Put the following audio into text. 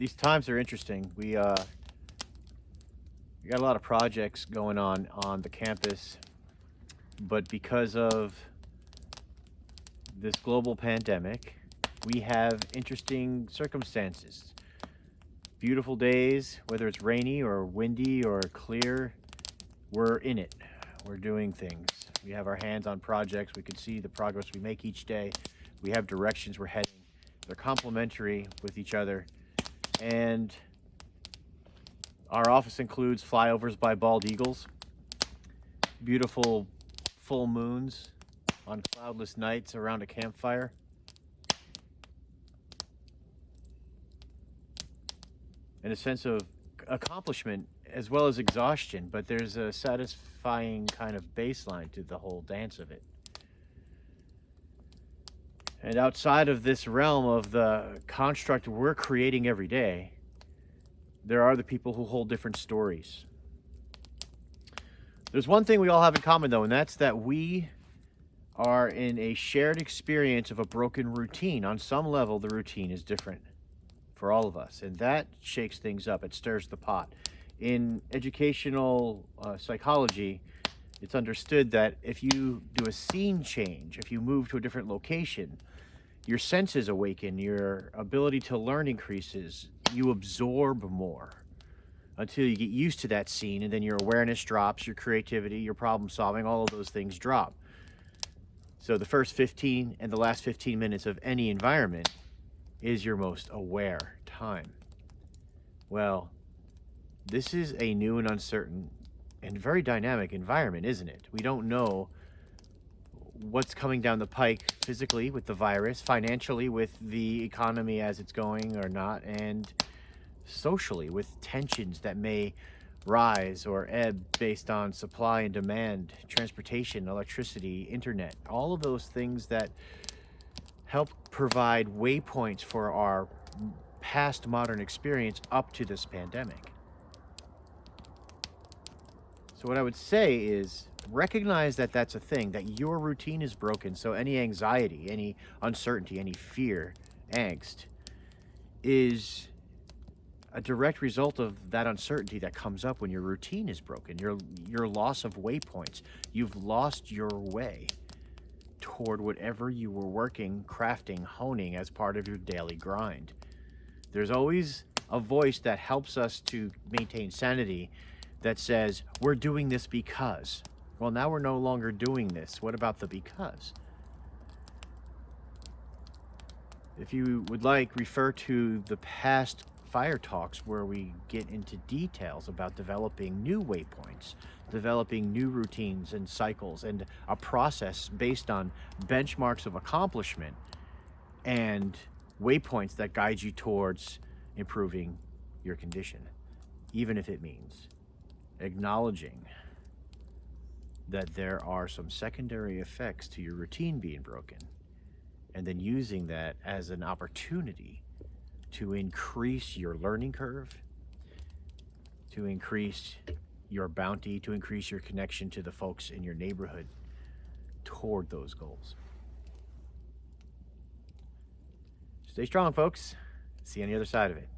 These times are interesting. We got a lot of projects going on the campus, but because of this global pandemic, we have interesting circumstances. Beautiful days, whether it's rainy or windy or clear, we're in it. We're doing things. We have our hands on projects. We can see the progress we make each day. We have directions we're heading. They're complementary with each other. And our office includes flyovers by bald eagles, beautiful full moons on cloudless nights around a campfire, and a sense of accomplishment as well as exhaustion, but there's a satisfying kind of baseline to the whole dance of it. And outside of this realm of the construct we're creating every day, there are the people who hold different stories. There's one thing we all have in common, though, and that's that we are in a shared experience of a broken routine. On some level, the routine is different for all of us, and that shakes things up. It stirs the pot. In educational psychology, it's understood that if you do a scene change, if you move to a different location, your senses awaken, your ability to learn increases, you absorb more until you get used to that scene, and then your awareness drops, your creativity, your problem solving, all of those things drop. So the first 15 and the last 15 minutes of any environment is your most aware time. Well, this is a new and uncertain and very dynamic environment, isn't it? We don't know what's coming down the pike physically with the virus, financially with the economy as it's going or not, and socially with tensions that may rise or ebb based on supply and demand, transportation, electricity, internet, all of those things that help provide waypoints for our past modern experience up to this pandemic. So what I would say is recognize that that's a thing, that your routine is broken. So any anxiety, any uncertainty, any fear, angst is a direct result of that uncertainty that comes up when your routine is broken, your loss of waypoints. You've lost your way toward whatever you were working, crafting, honing as part of your daily grind. There's always a voice that helps us to maintain sanity that says, we're doing this because. Well, now we're no longer doing this. What about the because? If you would like, refer to the past fire talks where we get into details about developing new waypoints, developing new routines and cycles, and a process based on benchmarks of accomplishment and waypoints that guide you towards improving your condition, even if it means acknowledging that there are some secondary effects to your routine being broken, and then using that as an opportunity to increase your learning curve, to increase your bounty, to increase your connection to the folks in your neighborhood toward those goals. Stay strong, folks. See you on the other side of it.